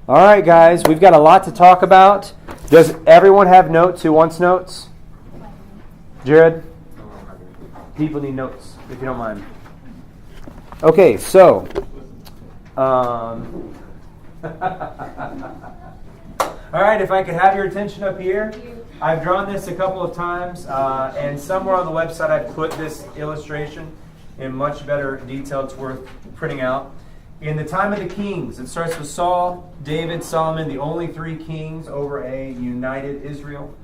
All right, guys, we've got a lot to talk about. Does everyone have notes? Who wants notes? Jared? People need notes, if you don't mind. Okay, so. All right, if I could have your attention up here. I've drawn this a couple of times, and somewhere on the website I've put this illustration in much better detail. It's worth printing out. In the time of the kings, it starts with Saul, David, Solomon, the only three kings over a united Israel.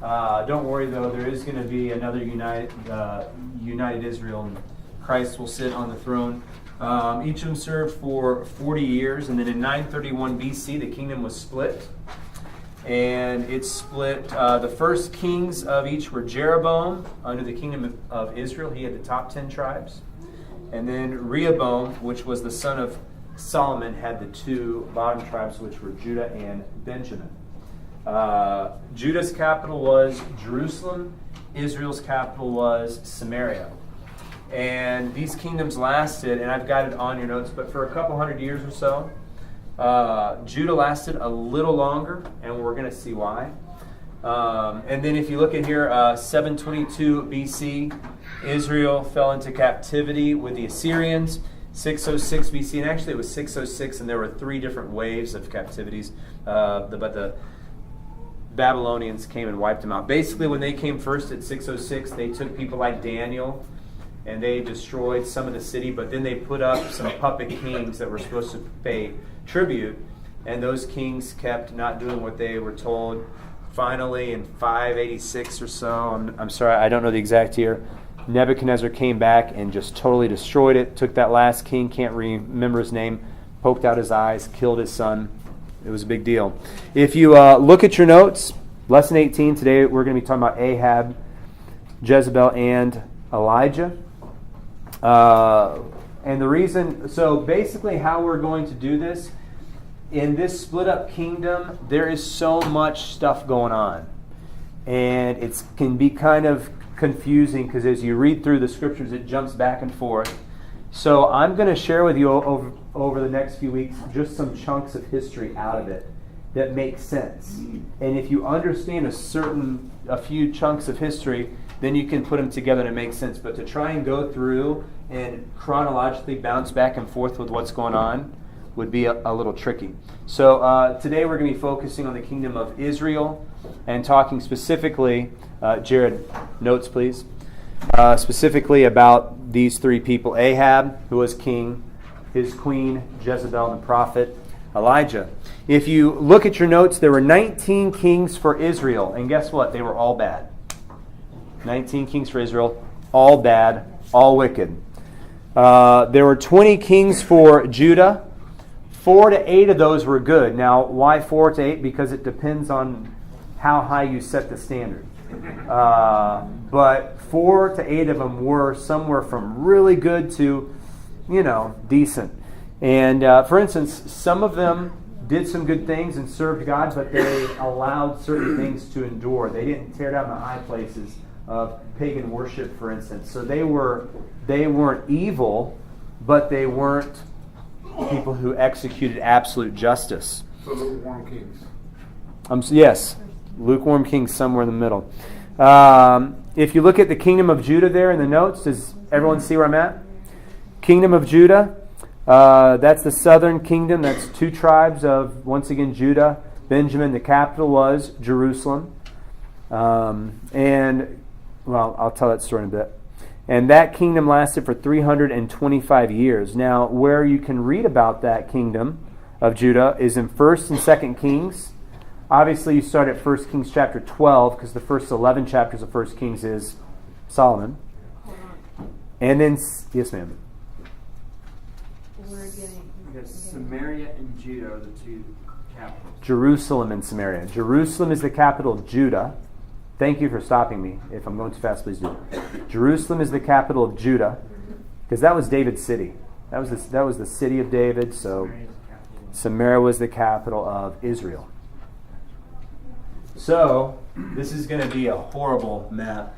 Don't worry, though, there is going to be another united Israel, and Christ will sit on the throne. Each of them served for 40 years, and then in 931 BC, the kingdom was split. And it split, the first kings of each were Jeroboam under the kingdom of Israel. He had the top 10 tribes. And then Rehoboam, which was the son of Solomon, had the two bottom tribes, which were Judah and Benjamin. Judah's capital was Jerusalem. Israel's capital was Samaria. And these kingdoms lasted, and I've got it on your notes, but for a couple hundred years or so. Judah lasted a little longer, and we're going to see why. And then if you look at here, 722 BC, Israel fell into captivity with the Assyrians. 606 BC, and actually it was 606, and there were three different waves of captivities, but the Babylonians came and wiped them out. Basically, when they came first at 606, they took people like Daniel, and they destroyed some of the city, but then they put up some puppet kings that were supposed to pay tribute, and those kings kept not doing what they were told. Finally, in 586 or so, I'm sorry, I don't know the exact year, Nebuchadnezzar came back and just totally destroyed it, took that last king, can't remember his name, poked out his eyes, killed his son. It was a big deal. If you look at your notes, lesson 18, today we're going to be talking about Ahab, Jezebel, and Elijah. And the reason, so basically how we're going to do this, in this split up kingdom, there is so much stuff going on. And it can be kind of confusing because as you read through the scriptures, it jumps back and forth. So I'm going to share with you over the next few weeks just some chunks of history out of it that make sense. And if you understand a few chunks of history, then you can put them together and it makes sense. But to try and go through and chronologically bounce back and forth with what's going on would be a little tricky. So today we're going to be focusing on the kingdom of Israel and talking specifically, Jared, notes please, specifically about these three people: Ahab, who was king, his queen, Jezebel, and the prophet, Elijah. If you look at your notes, there were 19 kings for Israel, and guess what? They were all bad. 19 kings for Israel, all bad, all wicked. There were 20 kings for Judah. 4 to 8 of those were good. Now, why 4 to 8? Because it depends on how high you set the standard. But 4 to 8 of them were somewhere from really good to, decent. And for instance, some of them did some good things and served God, but they allowed certain things to endure. They didn't tear down the high places of pagan worship, for instance. So they weren't evil, but they weren't people who executed absolute justice. So lukewarm kings. Yes, lukewarm kings somewhere in the middle. If you look at the kingdom of Judah there in the notes, does everyone see where I'm at? Kingdom of Judah, that's the southern kingdom. That's two tribes of, once again, Judah, Benjamin. The capital was Jerusalem. I'll tell that story in a bit. And that kingdom lasted for 325 years. Now, where you can read about that kingdom of Judah is in 1st and 2nd Kings. Obviously, you start at 1 Kings chapter 12 because the first 11 chapters of 1 Kings is Solomon. And then, yes, ma'am. Because Samaria and Judah are the two capitals. Jerusalem and Samaria. Jerusalem is the capital of Judah. Thank you for stopping me. If I'm going too fast, please do. Jerusalem is the capital of Judah, because that was David's city. That was the city of David. So Samaria was the capital of Israel. So this is going to be a horrible map,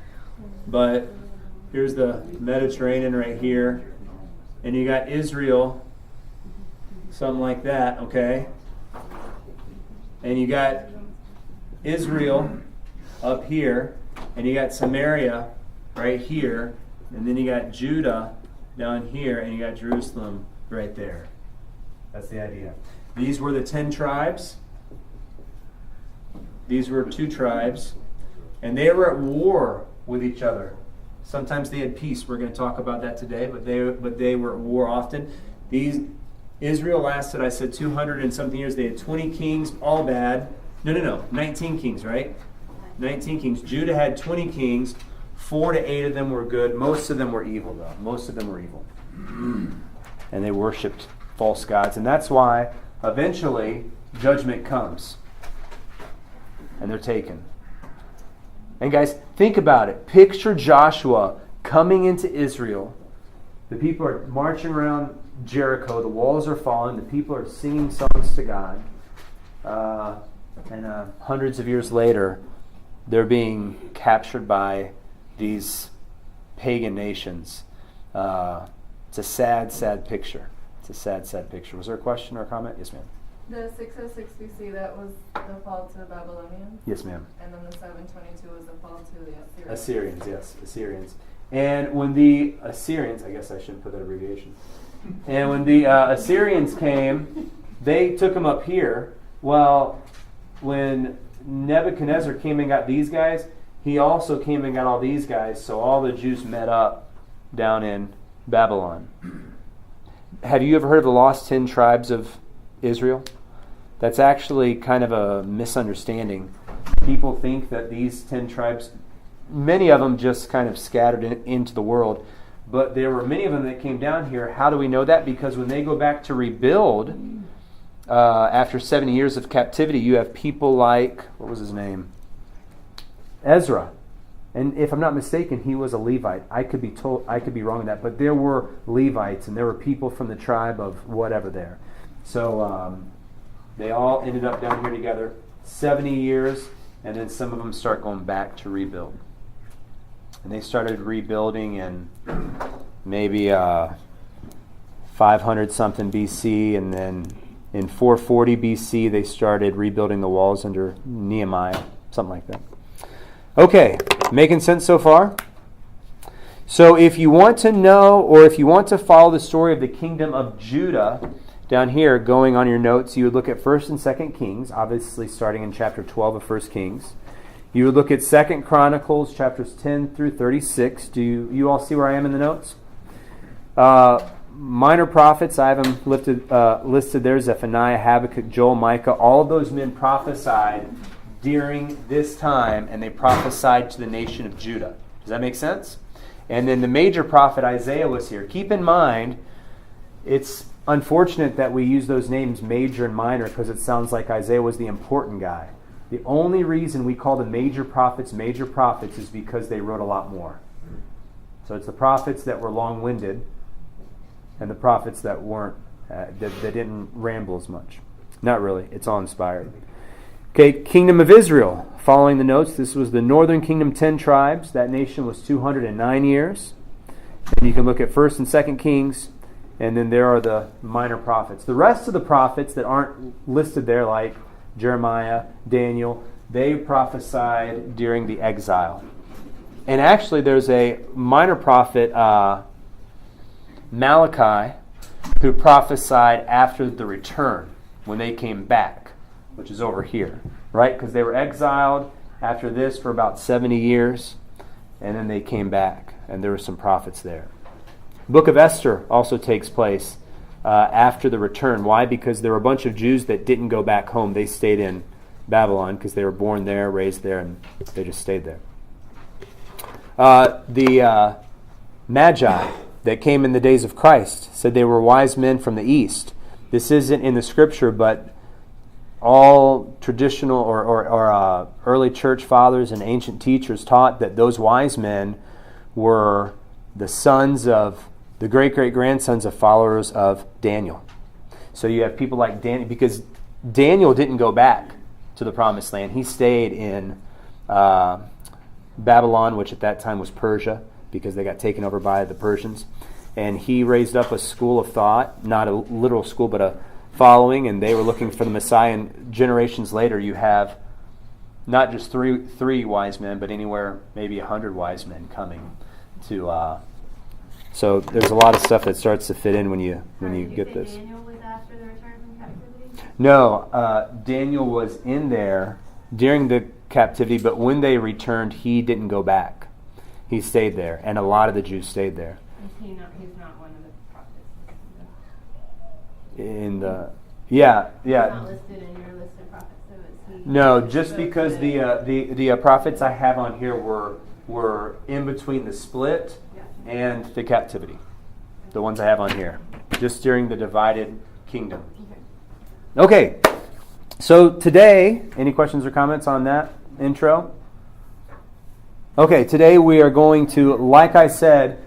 but here's the Mediterranean right here, and you got Israel, something like that. Okay. and you got Israel up here, and you got Samaria right here, and then you got Judah down here, and you got Jerusalem right there. That's the idea. These were the 10 tribes. These were 2 tribes, and they were at war with each other. Sometimes they had peace. We're going to talk about that today, but they were at war often. Israel lasted, I said, 200 and something years. They had 20 kings, all bad. No. 19 kings, right? 19 kings. Judah had 20 kings. 4 to 8 of them were good. Most of them were evil, though. Most of them were evil. And they worshipped false gods. And that's why eventually judgment comes. And they're taken. And guys, think about it. Picture Joshua coming into Israel. The people are marching around Jericho. The walls are falling. The people are singing songs to God. And hundreds of years later, they're being captured by these pagan nations. It's a sad, sad picture. It's a sad, sad picture. Was there a question or a comment? Yes, ma'am. The 606 BC, that was the fall to the Babylonians? Yes, ma'am. And then the 722 was the fall to the Assyrians? Assyrians, yes. Assyrians. And when the Assyrians, I guess I shouldn't put that abbreviation. And when the Assyrians came, they took them up here. Well, when Nebuchadnezzar came and got these guys, he also came and got all these guys, so all the Jews met up down in Babylon. Have you ever heard of the lost 10 tribes of Israel? That's actually kind of a misunderstanding. People think that these 10 tribes, many of them just kind of scattered into the world, but there were many of them that came down here. How do we know that? Because when they go back to rebuild, after 70 years of captivity, you have people like, what was his name? Ezra. And if I'm not mistaken, he was a Levite. I could be wrong in that, but there were Levites, and there were people from the tribe of whatever there. So they all ended up down here together, 70 years, and then some of them start going back to rebuild. And they started rebuilding in maybe 500 something BC, and then in 440 BC they started rebuilding the walls under Nehemiah, something like that. Okay, making sense so far? So if you want to know, or if you want to follow the story of the kingdom of Judah, down here, going on your notes, you would look at 1st and 2nd Kings, obviously starting in chapter 12 of 1 Kings. You would look at 2nd Chronicles, chapters 10 through 36. Do you all see where I am in the notes? Minor prophets, I have them listed there: Zephaniah, Habakkuk, Joel, Micah. All of those men prophesied during this time, and they prophesied to the nation of Judah. Does that make sense? And then the major prophet Isaiah was here. Keep in mind, it's unfortunate that we use those names major and minor because it sounds like Isaiah was the important guy. The only reason we call the major prophets is because they wrote a lot more. So it's the prophets that were long-winded and the prophets that weren't, that didn't ramble as much. Not really. It's all inspired. Okay, Kingdom of Israel. Following the notes, this was the northern kingdom, 10 tribes. That nation was 209 years. And you can look at 1st and 2nd Kings. And then there are the minor prophets. The rest of the prophets that aren't listed there, like Jeremiah, Daniel, they prophesied during the exile. And actually there's a minor prophet, Malachi, who prophesied after the return, when they came back, which is over here, right? Because they were exiled after this for about 70 years, and then they came back, and there were some prophets there. Book of Esther also takes place after the return. Why? Because there were a bunch of Jews that didn't go back home. They stayed in Babylon because they were born there, raised there, and they just stayed there. The Magi that came in the days of Christ said they were wise men from the east. This isn't in the scripture, but all traditional or early church fathers and ancient teachers taught that those wise men were the sons of the great-great-grandsons of followers of Daniel. So you have people like Daniel, because Daniel didn't go back to the promised land. He stayed in Babylon, which at that time was Persia, because they got taken over by the Persians. And he raised up a school of thought, not a literal school, but a following, and they were looking for the Messiah. And generations later, you have not just three wise men, but anywhere maybe 100 wise men coming to. So there's a lot of stuff that starts to fit in when you get this. Daniel was after the return from captivity? No, Daniel was in there during the captivity, but when they returned, he didn't go back. He stayed there, and a lot of the Jews stayed there. He's not one of the prophets. He's not listed in your list of prophets. So is he? No, just because the prophets I have on here were in between the split and the captivity. The ones I have on here, just during the divided kingdom. Okay, so today, any questions or comments on that intro? Okay, today we are going to, like I said,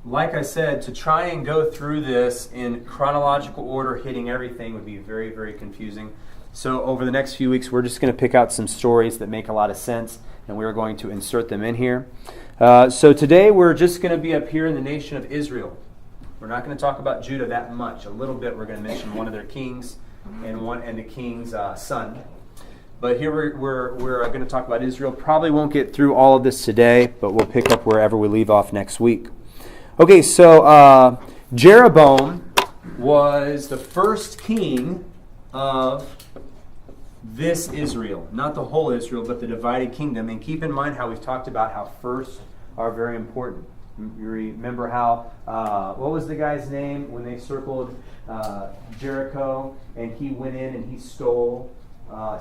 to try and go through this in chronological order, hitting everything would be very, very confusing. So over the next few weeks, we're just going to pick out some stories that make a lot of sense, and we're going to insert them in here. So today we're just going to be up here in the nation of Israel. We're not going to talk about Judah that much. A little bit we're going to mention one of their kings and the king's son. But here we're going to talk about Israel. Probably won't get through all of this today, but we'll pick up wherever we leave off next week. Okay, so Jeroboam was the first king of this Israel. Not the whole Israel, but the divided kingdom. And keep in mind how we've talked about how firsts are very important. You remember how, what was the guy's name when they circled Jericho, and he went in and he stole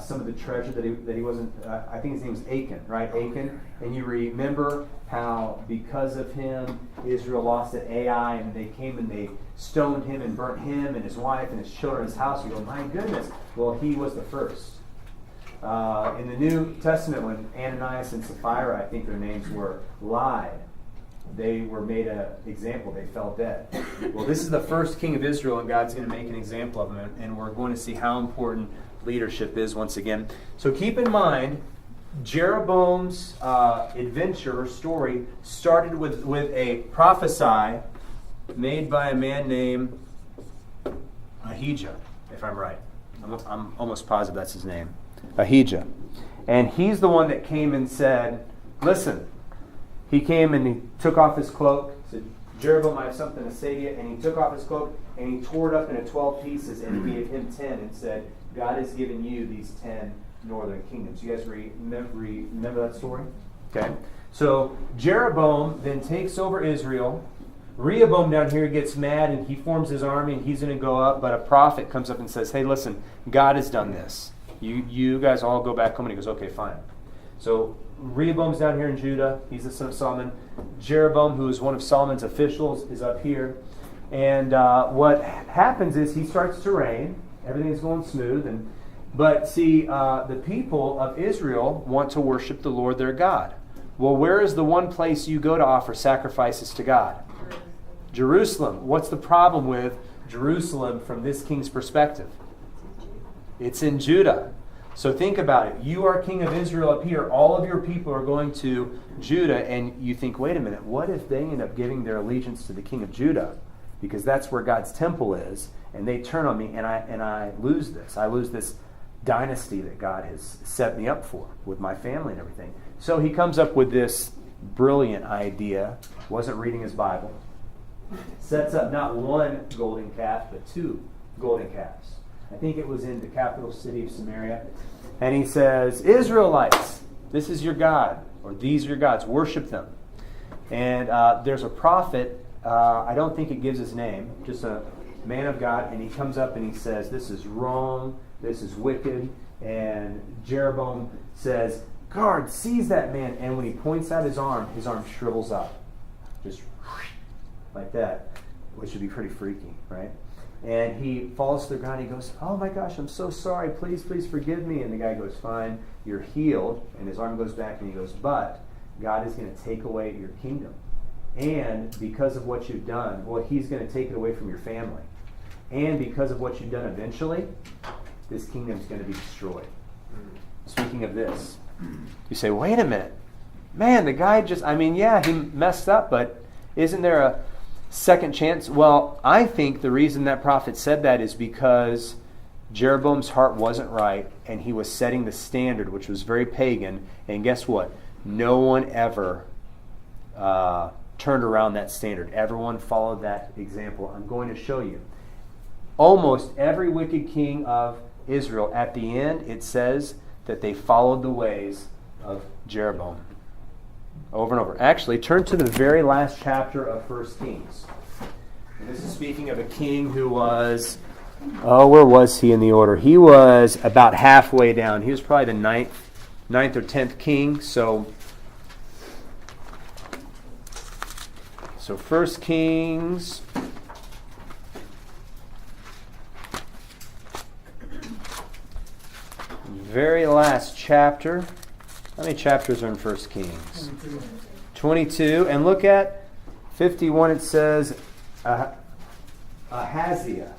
some of the treasure that he wasn't, I think his name was Achan, right? Achan. And you remember how because of him, Israel lost at Ai, and they came and they stoned him and burnt him and his wife and his children, his house. You go, my goodness. Well, he was the first. In the New Testament, when Ananias and Sapphira, I think their names were, lied, they were made an example. They fell dead. Well, this is the first king of Israel, and God's going to make an example of him, and we're going to see how important leadership is once again. So keep in mind, Jeroboam's adventure or story started with a prophecy made by a man named Ahijah, if I'm right. I'm almost positive that's his name. Ahijah. And he's the one that came and said, listen, he came and he took off his cloak, said, Jeroboam, I have something to say to you. And he took off his cloak and he tore it up into 12 pieces and he gave him 10 and said, God has given you these 10 northern kingdoms. You guys remember that story? Okay. So Jeroboam then takes over Israel. Rehoboam down here gets mad and he forms his army and he's going to go up, but a prophet comes up and says, hey, listen, God has done this. You guys all go back home. And he goes, okay, fine. So Rehoboam's down here in Judah. He's the son of Solomon. Jeroboam, who is one of Solomon's officials, is up here. And what happens is he starts to reign. Everything's going smooth. But see, the people of Israel want to worship the Lord their God. Well, where is the one place you go to offer sacrifices to God? Jerusalem. What's the problem with Jerusalem from this king's perspective? It's in Judah. So think about it. You are king of Israel up here. All of your people are going to Judah. And you think, wait a minute, what if they end up giving their allegiance to the king of Judah? Because that's where God's temple is. And they turn on me and I lose this. I lose this dynasty that God has set me up for with my family and everything. So he comes up with this brilliant idea. Wasn't reading his Bible. Sets up not one golden calf, but 2 golden calves. I think it was in the capital city of Samaria. And he says, Israelites, this is your God, or these are your gods, worship them. And there's a prophet, I don't think it gives his name, just a man of God, and he comes up and he says, this is wrong, this is wicked. And Jeroboam says, guard, seize that man. And when he points out his arm shrivels up. Just like that, which would be pretty freaky, right? And he falls to the ground. He goes, oh my gosh, I'm so sorry. Please forgive me. And the guy goes, fine, you're healed. And his arm goes back and he goes, but God is going to take away your kingdom. And because of what you've done, well, he's going to take it away from your family. And because of what you've done eventually, this kingdom is going to be destroyed. Speaking of this, you say, wait a minute. Man, the guy he messed up, but isn't there a second chance. Well, I think the reason that prophet said that is because Jeroboam's heart wasn't right, and he was setting the standard, which was very pagan. And guess what? No one ever turned around that standard. Everyone followed that example. I'm going to show you. Almost every wicked king of Israel, at the end, it says that they followed the ways of Jeroboam. Over and over. Actually, turn to the very last chapter of 1 Kings. And this is speaking of a king who was, where was he in the order? He was about halfway down. He was probably the ninth or 10th king. So 1 Kings, very last chapter. How many chapters are in 1 Kings? 22. And look at 51. It says Ahaziah.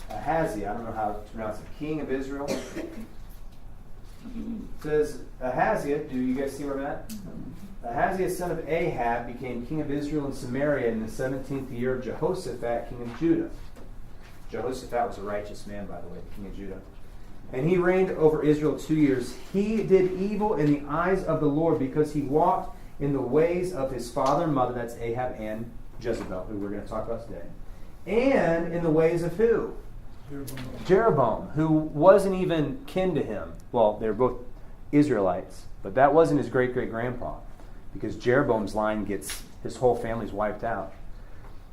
Ahaziah, I don't know how to pronounce it. King of Israel. It says Ahaziah. Do you guys see where I'm at? Ahaziah, son of Ahab, became king of Israel and Samaria in the 17th year of Jehoshaphat, king of Judah. Jehoshaphat was a righteous man, by the way, the king of Judah. And he reigned over Israel 2 years. He did evil in the eyes of the Lord because he walked in the ways of his father and mother, that's Ahab and Jezebel, who we're going to talk about today. And in the ways of who? Jeroboam, who wasn't even kin to him. Well, they were both Israelites, but that wasn't his great-great-grandpa, because Jeroboam's line gets, his whole family's wiped out.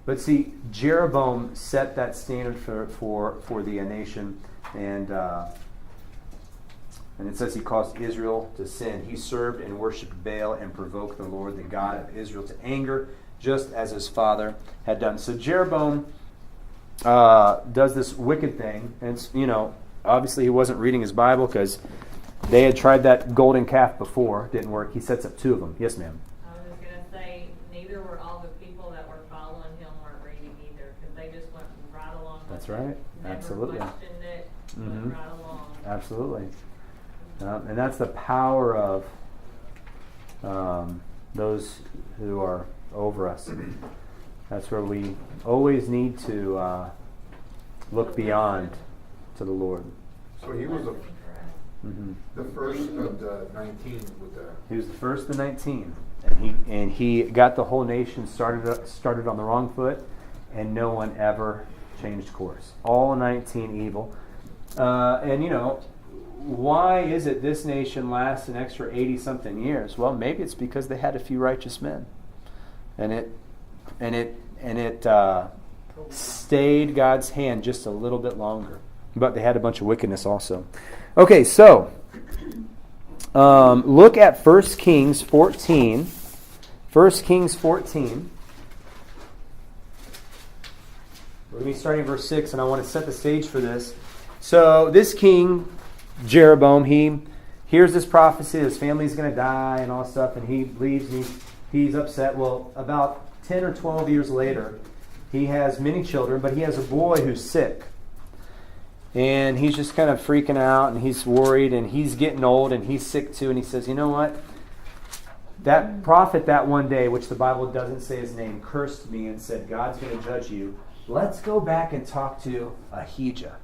But see, Jeroboam set that standard for the nation, and it says he caused Israel to sin. He served and worshipped Baal and provoked the Lord, the God of Israel, to anger, just as his father had done. So Jeroboam does this wicked thing, and it's, obviously he wasn't reading his Bible, because they had tried that golden calf before. Didn't work. He sets up 2 of them. Yes, ma'am. I was going to say, neither were all the people that were following him weren't reading either, because they just went right along. That's right. Never Absolutely. questioned it. Went right along. Absolutely. And that's the power of those who are over us. That's where we always need to look beyond to the Lord. So he was the first of the 19 with the... He was the first of the 19. And he got the whole nation started on the wrong foot, and no one ever changed course. All 19 evil. Why is it this nation lasts an extra 80-something years? Well, maybe it's because they had a few righteous men, and it stayed God's hand just a little bit longer. But they had a bunch of wickedness also. Okay, so look at 1 Kings 14. 1 Kings 14. We're going to be starting at verse 6, and I want to set the stage for this. So this king, Jeroboam, he hears this prophecy, his family's going to die and all this stuff, and he leaves, and he's upset. Well, about 10 or 12 years later, he has many children, but he has a boy who's sick. And he's just kind of freaking out, and he's worried, and he's getting old, and he's sick too, and he says, you know what? That prophet that one day, which the Bible doesn't say his name, cursed me and said, God's going to judge you. Let's go back and talk to Ahijah.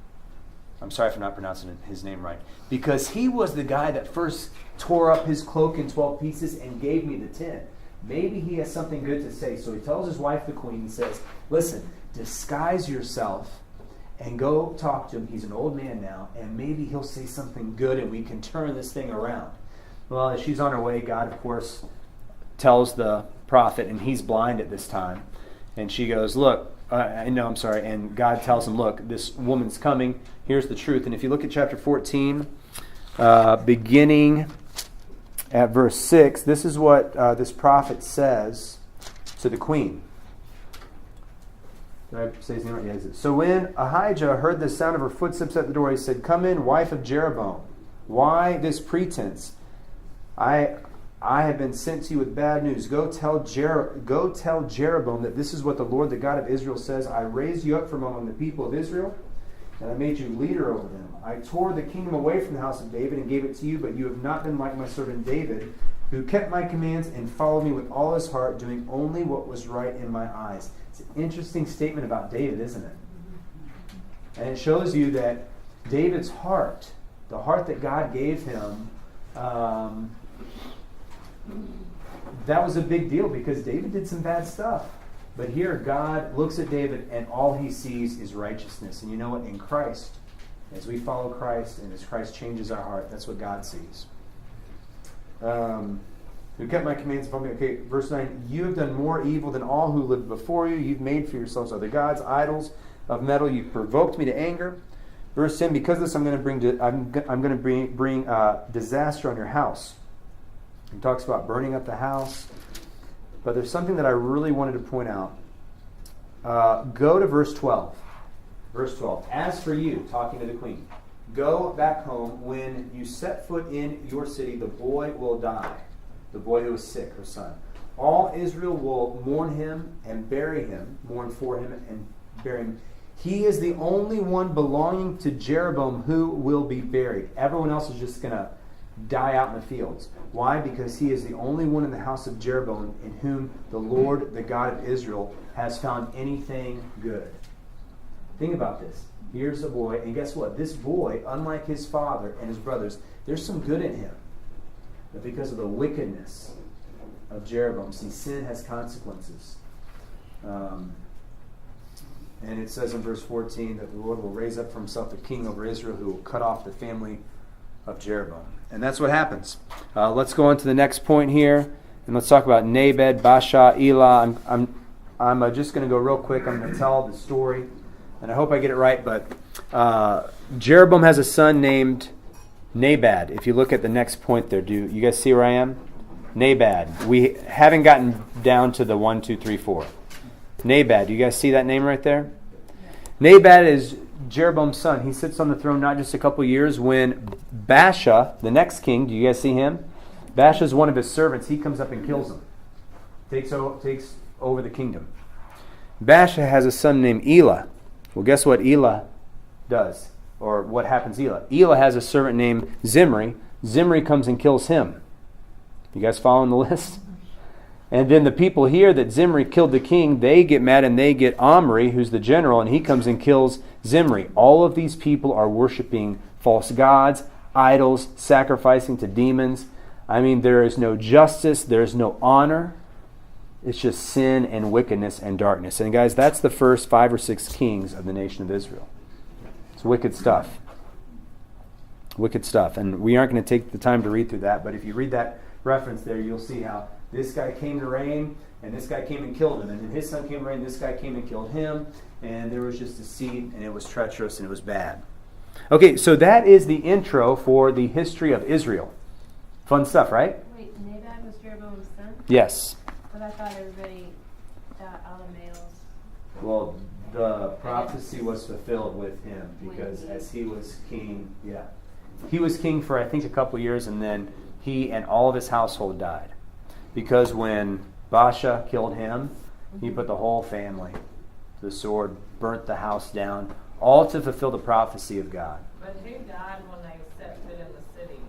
I'm sorry for not pronouncing his name right. Because he was the guy that first tore up his cloak in 12 pieces and gave me the 10. Maybe he has something good to say. So he tells his wife, the queen, and says, listen, disguise yourself and go talk to him. He's an old man now, and maybe he'll say something good and we can turn this thing around. Well, as she's on her way, God, of course, tells the prophet, and he's blind at this time. And she goes, and God tells him, look, this woman's coming. Here's the truth. And if you look at chapter 14, beginning at verse 6, this is what this prophet says to the queen. Did I say his name right? Yeah, so when Ahijah heard the sound of her footsteps at the door, he said, come in, wife of Jeroboam. Why this pretense? I have been sent to you with bad news. Go tell Jeroboam that this is what the Lord, the God of Israel, says. I raised you up from among the people of Israel, and I made you leader over them. I tore the kingdom away from the house of David and gave it to you, but you have not been like my servant David, who kept my commands and followed me with all his heart, doing only what was right in my eyes. It's an interesting statement about David, isn't it? And it shows you that David's heart, the heart that God gave him, that was a big deal because David did some bad stuff. But here God looks at David and all he sees is righteousness. And you know what? In Christ, as we follow Christ and as Christ changes our heart, that's what God sees. Who kept my commands from me. Okay, verse 9. You have done more evil than all who lived before you. You've made for yourselves other gods, idols of metal. You've provoked me to anger. Verse 10. Because of this, I'm going to bring disaster on your house. He talks about burning up the house. But there's something that I really wanted to point out. Go to verse 12. Verse 12. As for you, talking to the queen, go back home. When you set foot in your city, the boy will die. The boy who was sick, her son. All Israel will mourn him and bury him, mourn for him and bury him. He is the only one belonging to Jeroboam who will be buried. Everyone else is just going to die out in the fields. Why? Because he is the only one in the house of Jeroboam in whom the Lord, the God of Israel, has found anything good. Think about this. Here's a boy, and guess what? This boy, unlike his father and his brothers, there's some good in him. But because of the wickedness of Jeroboam, see, sin has consequences. And it says in verse 14 that the Lord will raise up for himself a king over Israel who will cut off the family of Jeroboam. And that's what happens. Let's go on to the next point here, and let's talk about Nabal, Baasha, Elah. I'm just going to go real quick. I'm going to tell the story, and I hope I get it right. But Jeroboam has a son named Nabal. If you look at the next point there, do you guys see where I am? Nabal. We haven't gotten down to the 1, 2, 3, 4. Nabal. Do you guys see that name right there? Nabal is Jeroboam's son. He sits on the throne not just a couple years. When Baasha, the next king, do you guys see him? Baasha is one of his servants. He comes up and kills him. Takes over the kingdom. Baasha has a son named Elah. Well, guess what Elah does? Or what happens to Elah? Elah has a servant named Zimri. Zimri comes and kills him. You guys following the list? And then the people hear that Zimri killed the king. They get mad and they get Omri, who's the general, and he comes and kills Zimri. All of these people are worshiping false gods, idols, sacrificing to demons. I mean, there is no justice. There is no honor. It's just sin and wickedness and darkness. And guys, that's the first 5 or 6 kings of the nation of Israel. It's wicked stuff. Wicked stuff. And we aren't going to take the time to read through that, but if you read that reference there, you'll see how this guy came to reign, and this guy came and killed him. And then his son came to reign, this guy came and killed him. And there was just deceit, and it was treacherous, and it was bad. Okay, so that is the intro for the history of Israel. Fun stuff, right? Wait, Nabal was Jeroboam's son? Yes. But I thought everybody got all the males. Well, the prophecy was fulfilled with him because as he was king, he was king for I think a couple years, and then he and all of his household died. Because when Baasha killed him, he put the whole family to the sword, burnt the house down, all to fulfill the prophecy of God. But who died when they set foot in the city?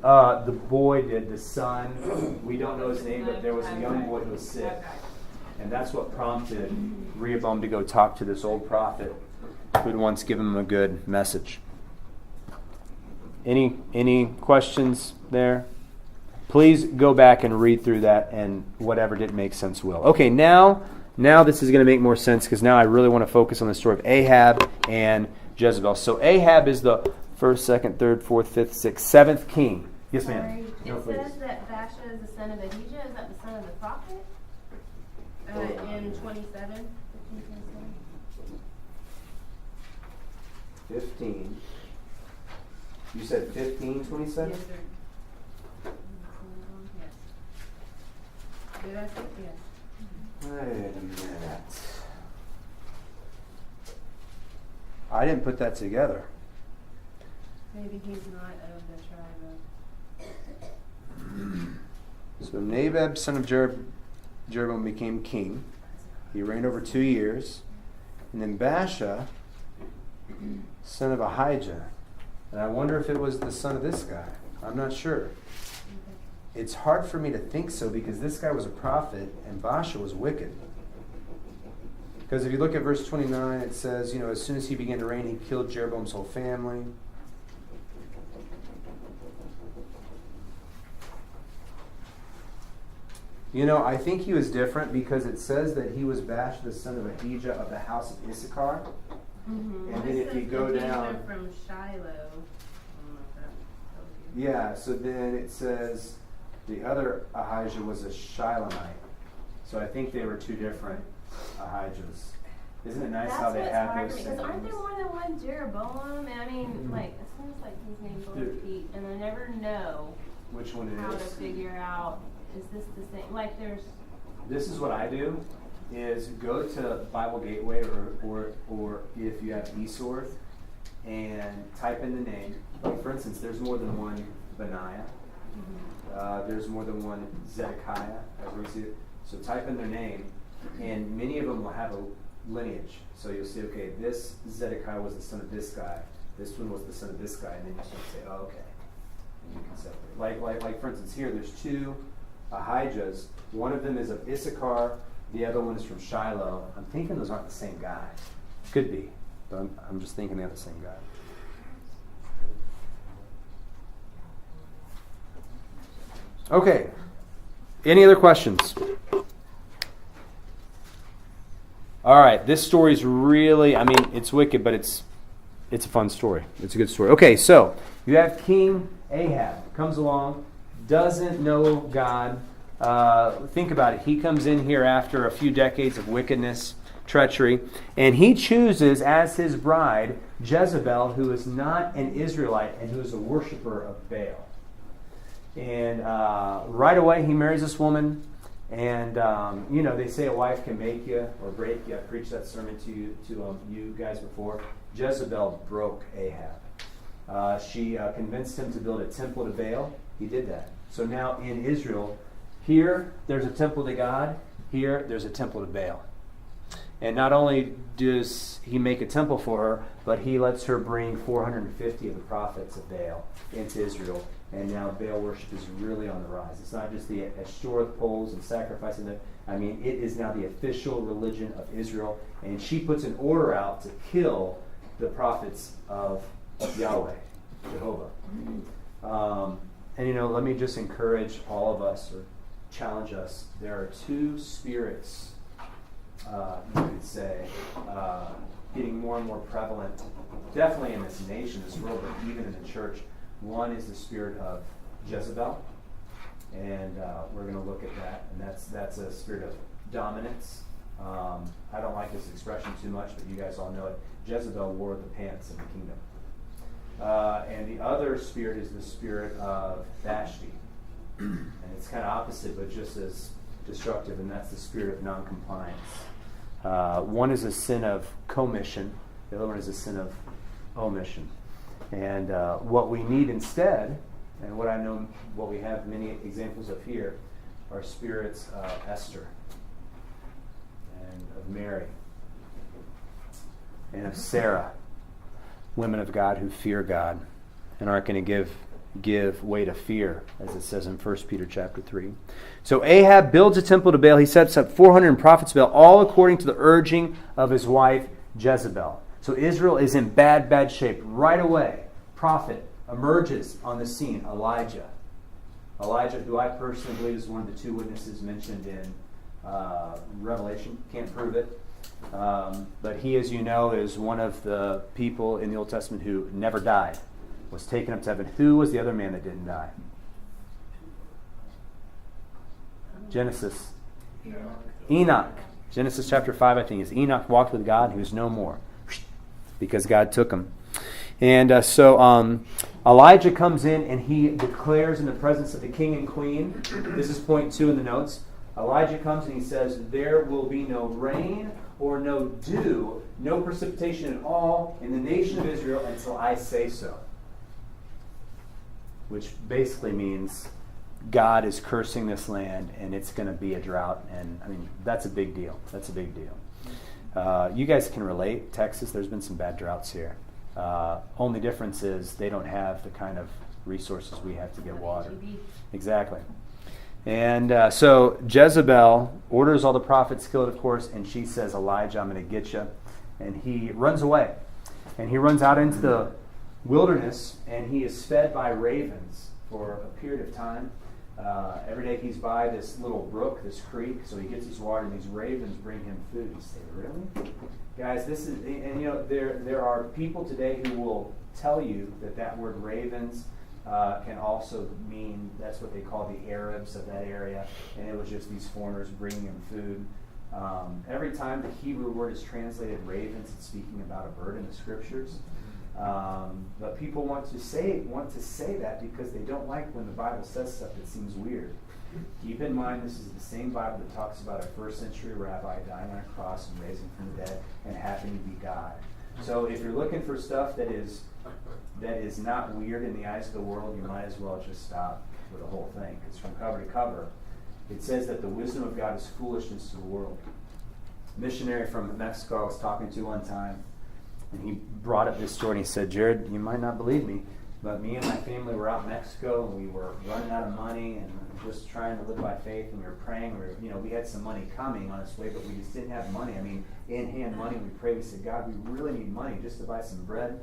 The boy did, the son. We don't know his name, but there was a young boy who was sick. Okay. And that's what prompted Rehoboam to go talk to this old prophet who had once given him a good message. Any questions there? Please go back and read through that, and whatever didn't make sense will. Okay, now this is going to make more sense because now I really want to focus on the story of Ahab and Jezebel. So Ahab is the 1st, 2nd, 3rd, 4th, 5th, 6th, 7th king. Yes, ma'am. No, It please. says that Baasha is the son of Ahijah. Is that the son of the prophet? In 27? 15. You said 15:27? Yes, sir. Yes. Did I say yes? Wait a minute. I didn't put that together. Maybe he's not of the tribe of... So Nabal, son of Jeroboam, became king. He reigned over 2 years. And then Baasha, son of Ahijah. And I wonder if it was the son of this guy. I'm not sure. It's hard for me to think so because this guy was a prophet and Baasha was wicked. Because if you look at verse 29, it says, as soon as he began to reign, he killed Jeroboam's whole family. I think he was different because it says that he was Bash, the son of Ahijah of the house of Issachar. Mm-hmm. And then if you go down... from Shiloh. I don't know if that tells you. Yeah, so then it says the other Ahijah was a Shilonite. So I think they were two different Ahijahs. Isn't it nice how they have those things? Because aren't there more than one Jeroboam? And I mean, it seems like his names will repeat, and I never know which one it how is. to figure out, is this the same? Like there's... This is what I do, is go to Bible Gateway or if you have eSword and type in the name. Like for instance, there's more than one Benaiah. There's more than one Zedekiah, as we see it. So type in their name, and many of them will have a lineage. So you'll see, okay, this Zedekiah was the son of this guy. This one was the son of this guy, and then you start to say, oh, okay. And you can separate. Like for instance, here there's two Ahijahs. One of them is of Issachar. The other one is from Shiloh. I'm thinking those aren't the same guy. Could be, but I'm just thinking they're the same guy. Okay. Any other questions? All right. This story is really, it's wicked, but it's a fun story. It's a good story. Okay, so you have King Ahab. Comes along, doesn't know God. Think about it. He comes in here after a few decades of wickedness, treachery, and he chooses as his bride Jezebel, who is not an Israelite and who is a worshiper of Baal. And right away, he marries this woman. And, they say a wife can make you or break you. I preached that sermon to you guys before. Jezebel broke Ahab. She convinced him to build a temple to Baal. He did that. So now in Israel, here there's a temple to God. Here there's a temple to Baal. And not only does he make a temple for her, but he lets her bring 450 of the prophets of Baal into Israel. And now Baal worship is really on the rise. It's not just the Ashtoreth poles and sacrificing them. It is now the official religion of Israel. And she puts an order out to kill the prophets of Yahweh, Jehovah. Let me just encourage all of us or challenge us. There are two spirits, you could say, getting more and more prevalent, definitely in this nation, this world, but even in the church. One is the spirit of Jezebel, and we're going to look at that, and that's a spirit of dominance. I don't like this expression too much, but you guys all know it. Jezebel wore the pants in the kingdom. And the other spirit is the spirit of Vashti, and it's kind of opposite, but just as destructive, and that's the spirit of noncompliance. One is a sin of commission, the other one is a sin of omission. And what we need instead, and what we have many examples of here, are spirits of Esther and of Mary and of Sarah, women of God who fear God and aren't going to give way to fear, as it says in 1 Peter chapter 3. So Ahab builds a temple to Baal. He sets up 400 prophets of Baal, all according to the urging of his wife Jezebel. So Israel is in bad shape right away. Prophet emerges on the scene, Elijah. Elijah, who I personally believe is one of the two witnesses mentioned in Revelation. Can't prove it. But he, as you know, is one of the people in the Old Testament who never died, was taken up to heaven. Who was the other man that didn't die? Genesis. Enoch. Genesis chapter 5, I think, is Enoch walked with God, and he was no more because God took him. And so Elijah comes in and he declares in the presence of the king and queen. This is point 2 in the notes. Elijah comes and he says, there will be no rain or no dew, no precipitation at all in the nation of Israel until I say so. Which basically means God is cursing this land and it's going to be a drought. And that's a big deal. That's a big deal. You guys can relate. Texas, there's been some bad droughts here. Only difference is they don't have the kind of resources we have to get water. Exactly. And so Jezebel orders all the prophets killed, of course, and she says, Elijah, I'm going to get you. And he runs away. And he runs out into the wilderness, and he is fed by ravens for a period of time. Every day he's by this little brook, this creek, so he gets his water, and these ravens bring him food. You say, really? Guys, this is, and you know, there are people today who will tell you that word ravens can also mean, that's what they call the Arabs of that area, and it was just these foreigners bringing him food. Every time the Hebrew word is translated ravens, it's speaking about a bird in the scriptures. But people want to say that because they don't like when the Bible says stuff that seems weird. Keep in mind, this is the same Bible that talks about a first century rabbi dying on a cross and raising from the dead and happening to be God. So if you're looking for stuff that is not weird in the eyes of the world, you might as well just stop with the whole thing. Because from cover to cover, it says that the wisdom of God is foolishness to the world. A missionary from Mexico I was talking to one time, and he brought up this story, and he said, Jared, you might not believe me, but me and my family were out in Mexico, and we were running out of money and just trying to live by faith, and we were praying. We had some money coming on its way, but we just didn't have money. I mean, in-hand money. We prayed. We said, God, we really need money just to buy some bread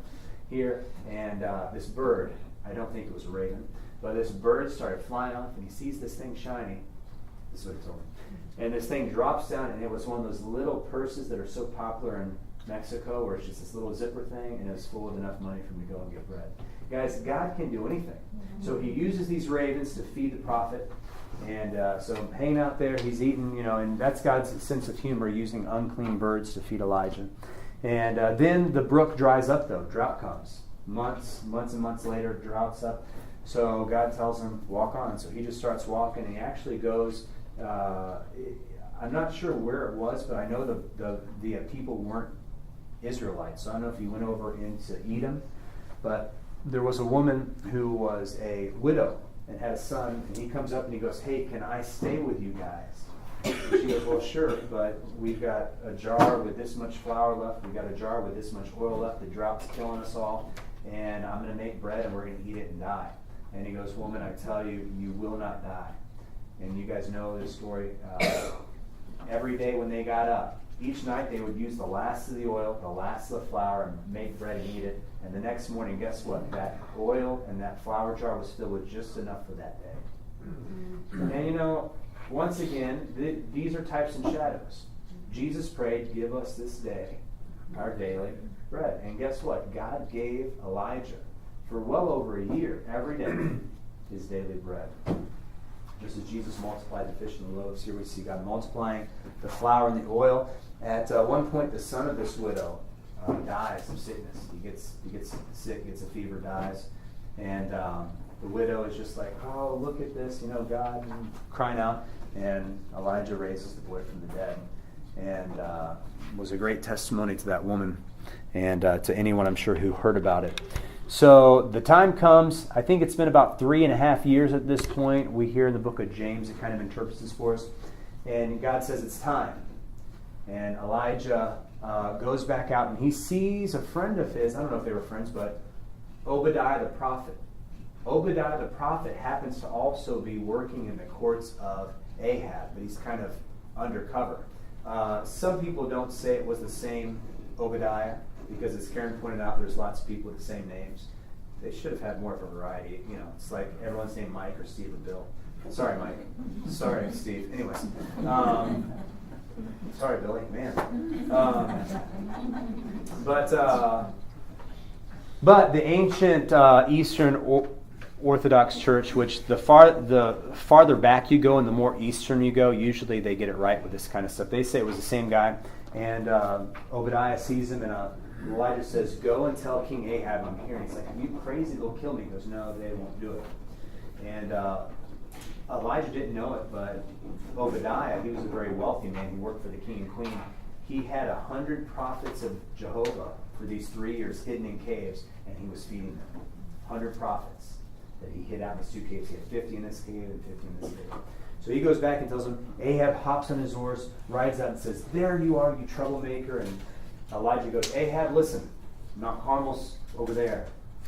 here. And this bird, I don't think it was a raven, but this bird started flying off, and he sees this thing shiny. This is what he told me. And this thing drops down, and it was one of those little purses that are so popular in Mexico, where it's just this little zipper thing, and it was full of enough money for me to go and get bread. Guys, God can do anything. So he uses these ravens to feed the prophet. And so hanging out there, he's eating, and that's God's sense of humor, using unclean birds to feed Elijah. And then the brook dries up, though. Drought comes. Months and months later, drought's up. So God tells him, walk on. So he just starts walking, and he actually goes, I'm not sure where it was, but I know the people weren't Israelites. So I don't know if he went over into Edom, but there was a woman who was a widow and had a son, and he comes up and he goes, hey, can I stay with you guys? And she goes, well, sure, but we've got a jar with this much flour left, we've got a jar with this much oil left, the drought's killing us all, and I'm going to make bread and we're going to eat it and die. And he goes, woman, I tell you, you will not die. And you guys know this story. Every day when they got up, each night they would use the last of the oil, the last of the flour, and make bread and eat it. And the next morning, guess what? That oil and that flour jar was filled with just enough for that day. And once again, these are types and shadows. Jesus prayed, give us this day our daily bread. And guess what? God gave Elijah, for well over a year, every day, his daily bread. Just as Jesus multiplied the fish and the loaves, here we see God multiplying the flour and the oil. At one point, the son of this widow dies of sickness. He gets sick, gets a fever, dies. And the widow is just like, oh, look at this, God, and crying out. And Elijah raises the boy from the dead. And was a great testimony to that woman and to anyone, I'm sure, who heard about it. So the time comes, I think it's been about 3.5 years at this point. We hear in the book of James, it kind of interprets this for us. And God says it's time. And Elijah goes back out and he sees a friend of his, I don't know if they were friends, but Obadiah the prophet. Obadiah the prophet happens to also be working in the courts of Ahab, but he's kind of undercover. Some people don't say it was the same Obadiah, because as Karen pointed out, there's lots of people with the same names. They should have had more of a variety. It's like everyone's named Mike or Steve or Bill. Sorry, Mike. Sorry, Steve. Anyways. Sorry, Billy. Man. But the ancient Eastern Orthodox Church, which the farther back you go and the more Eastern you go, usually they get it right with this kind of stuff. They say it was the same guy. And Obadiah sees him, and Elijah says, go and tell King Ahab I'm here. And he's like, are you crazy? They'll kill me. He goes, no, they won't do it. And Elijah didn't know it, but Obadiah, he was a very wealthy man. He worked for the king and queen. He had 100 prophets of Jehovah for these 3 years hidden in caves, and he was feeding them. 100 prophets that he hid out in these 2 caves. He had 50 in this cave and 50 in this cave. So he goes back and tells him, Ahab hops on his horse, rides out and says, there you are, you troublemaker. And Elijah goes, Ahab, listen, Mount Carmel's over there.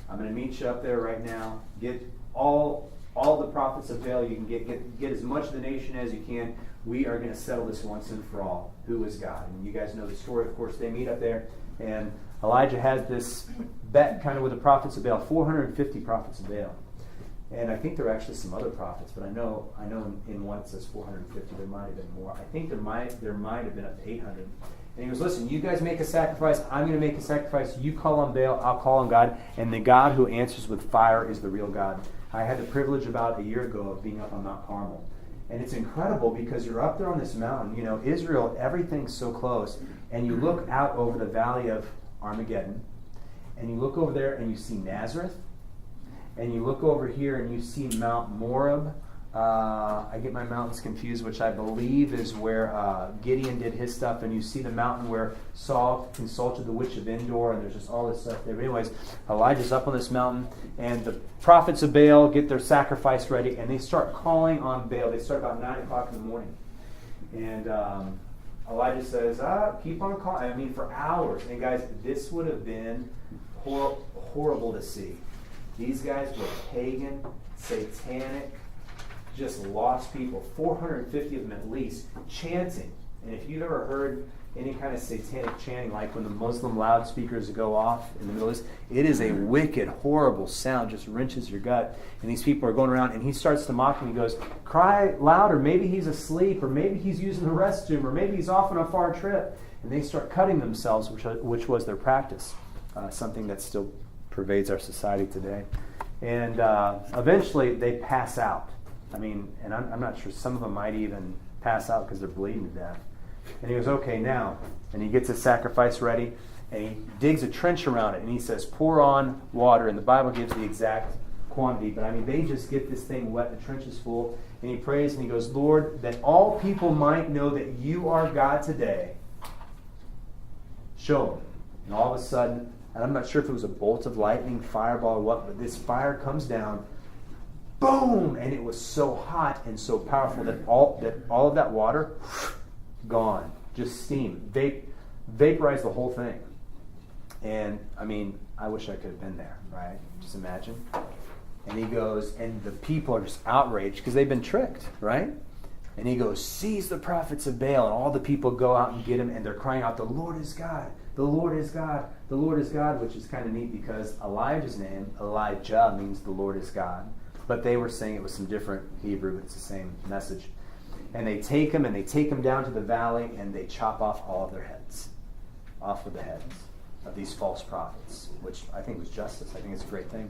I'm going to meet you up there right now. Get all all the prophets of Baal you can get as much of the nation as you can. We are going to settle this once and for all. Who is God? And you guys know the story. Of course, they meet up there, and Elijah has this bet kind of with the prophets of Baal, 450 prophets of Baal. And I think there are actually some other prophets, but I know in one it says 450. There might have been more. I think there might have been up to 800. And he goes, listen, you guys make a sacrifice. I'm going to make a sacrifice. You call on Baal. I'll call on God. And the God who answers with fire is the real God. I had the privilege about a year ago of being up on Mount Carmel. And it's incredible because you're up there on this mountain. You know, Israel, everything's so close. And you look out over the valley of Armageddon. And you look over there and you see Nazareth. And you look over here and you see Mount Moreb. I get my mountains confused, which I believe is where Gideon did his stuff. And you see the mountain where Saul consulted the witch of Endor, and there's just all this stuff there. But anyways, Elijah's up on this mountain, and the prophets of Baal get their sacrifice ready, and they start calling on Baal. They start about 9 o'clock in the morning. And Elijah says, keep on calling. I mean, for hours. And guys, this would have been horrible to see. These guys were pagan, satanic, just lost people, 450 of them at least, chanting. And if you've ever heard any kind of satanic chanting, like when the Muslim loudspeakers go off in the Middle East, it is a wicked, horrible sound, just wrenches your gut. And these people are going around, and he starts to mock him. He goes, cry louder, maybe he's asleep, or maybe he's using the restroom, or maybe he's off on a far trip. And they start cutting themselves, which was their practice, something that still pervades our society today. And eventually they pass out. I mean, and I'm not sure, some of them might even pass out because they're bleeding to death. And he goes, okay, now. And he gets his sacrifice ready, and he digs a trench around it, and he says, pour on water. And the Bible gives the exact quantity, but I mean, they just get this thing wet, the trench is full, and he prays, and he goes, Lord, that all people might know that you are God today. Show them. And all of a sudden, and I'm not sure if it was a bolt of lightning, fireball, or what, but this fire comes down, boom! And it was so hot and so powerful that all of that water, gone. Just steam. Vaporized the whole thing. And, I mean, I wish I could have been there, right? Just imagine. And he goes, and the people are just outraged because they've been tricked, right? And he goes, seize the prophets of Baal. And all the people go out and get him, and they're crying out, the Lord is God. The Lord is God. The Lord is God, which is kind of neat because Elijah's name, Elijah, means the Lord is God. But they were saying it was some different Hebrew. It's the same message. And they take him down to the valley, and they chop off all of their heads. Off of the heads of these false prophets, which I think was justice. I think it's a great thing.